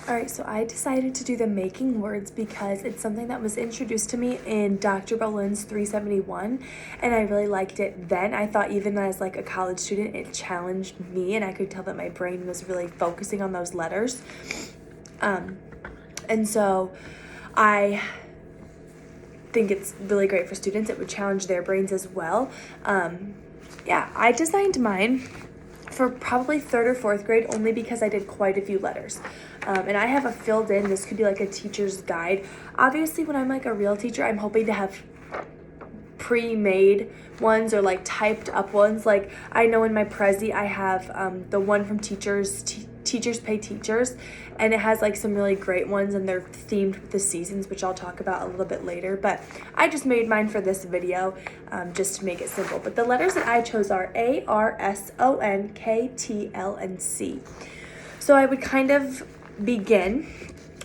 All right, so I decided to do the making words because it's something that was introduced to me in Dr. Bolin's 371, and I really liked it then. I thought even as like a college student, it challenged me, and I could tell that my brain was really focusing on those letters. And so I think it's really great for students. It would challenge their brains as well. Yeah, I designed mine for probably 3rd or 4th grade only because I did quite a few letters. And I have a filled in, this could be like a teacher's guide. Obviously, when I'm like a real teacher, I'm hoping to have pre-made ones or like typed up ones. Like I know in my Prezi, I have the one from Teachers Pay Teachers, and it has like some really great ones and they're themed with the seasons, which I'll talk about a little bit later. But I just made mine for this video just to make it simple. But the letters that I chose are A, R, S, O, N, K, T, L, and C. So I would kind of begin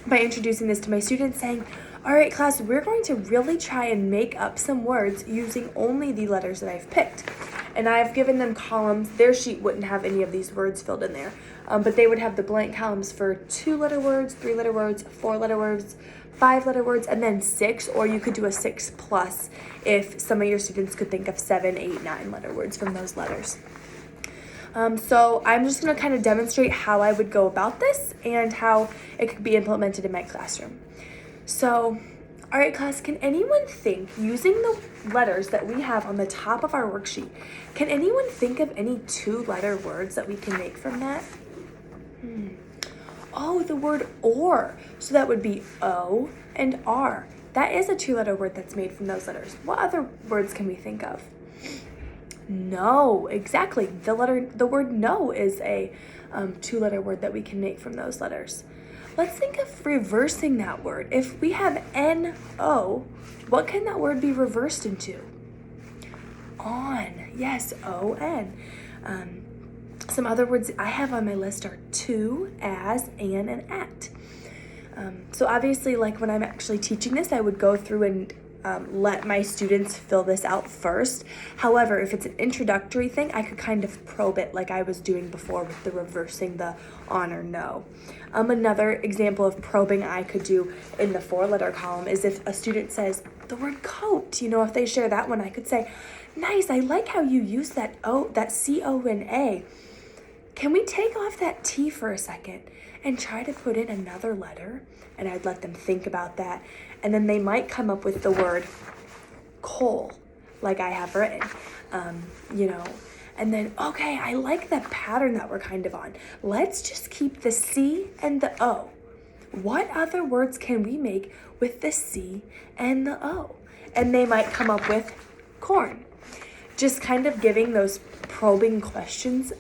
by introducing this to my students saying, all right, class, we're going to really try and make up some words using only the letters that I've picked. And I've given them columns. Their sheet wouldn't have any of these words filled in there, but they would have the blank columns for 2-letter words, 3-letter words, 4-letter words, 5-letter words, and then 6, or you could do a 6+ if some of your students could think of 7, 8, 9-letter words from those letters. So I'm just going to kind of demonstrate how I would go about this and how it could be implemented in my classroom. So, all right, class, can anyone think, using the letters that we have on the top of our worksheet, can anyone think of any 2-letter words that we can make from that? Oh, the word or. So that would be O and R. That is a 2-letter word that's made from those letters. What other words can we think of? No, exactly. The word no is a 2-letter word that we can make from those letters. Let's think of reversing that word. If we have N-O, what can that word be reversed into? On. Yes, O-N. Some other words I have on my list are to, as, and at. So obviously, like when I'm actually teaching this, I would go through and let my students fill this out first. However, if it's an introductory thing, I could kind of probe it like I was doing before with the reversing the on or no. Another example of probing I could do in the 4-letter column is if a student says the word coat, if they share that one, I could say, nice, I like how you use that C-O-N-A. Can we take off that T for a second and try to put in another letter? And I'd let them think about that. And then they might come up with the word coal, like I have written, And then, okay, I like the pattern that we're kind of on. Let's just keep the C and the O. What other words can we make with the C and the O? And they might come up with corn. Just kind of giving those probing questions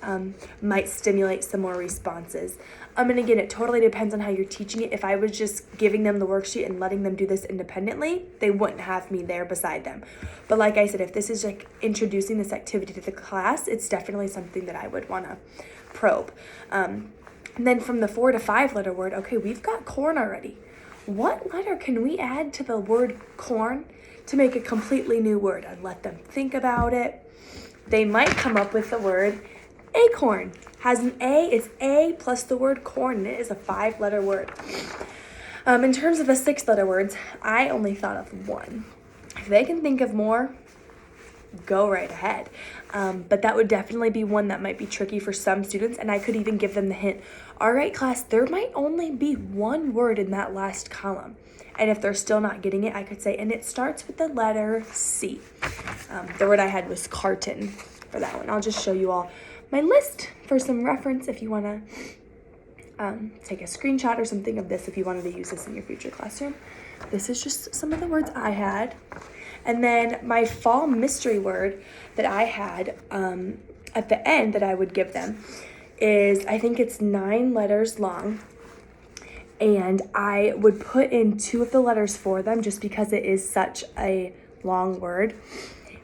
might stimulate some more responses. And again, it totally depends on how you're teaching it. If I was just giving them the worksheet and letting them do this independently, they wouldn't have me there beside them. But like I said, if this is like introducing this activity to the class, it's definitely something that I would want to probe. And then from the 4 to 5-letter word, okay, we've got corn already. What letter can we add to the word corn to make a completely new word? I'd let them think about it. They might come up with the word acorn. Has an A, it's A plus the word corn, and it is a 5-letter word. In terms of the 6-letter words, I only thought of one. If they can think of more, go right ahead. But that would definitely be one that might be tricky for some students, and I could even give them the hint. All right, class, there might only be one word in that last column. And if they're still not getting it, I could say, and it starts with the letter C. The word I had was carton for that one. I'll just show you all my list for some reference if you want to take a screenshot or something of this if you wanted to use this in your future classroom. This is just some of the words I had. And then my fall mystery word that I had at the end that I would give them is, I think it's 9 letters long. And I would put in 2 of the letters for them just because it is such a long word.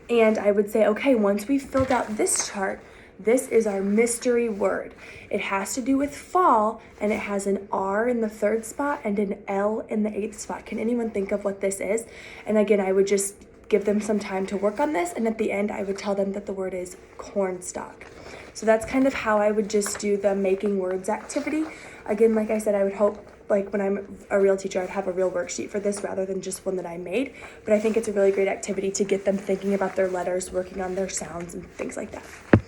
And I would say, okay, once we've filled out this chart, this is our mystery word. It has to do with fall, and it has an R in the 3rd spot and an L in the 8th spot. Can anyone think of what this is? And again, I would just give them some time to work on this, and at the end, I would tell them that the word is cornstalk. So that's kind of how I would just do the making words activity. Again, like I said, I would hope like when I'm a real teacher, I'd have a real worksheet for this rather than just one that I made. But I think it's a really great activity to get them thinking about their letters, working on their sounds and things like that.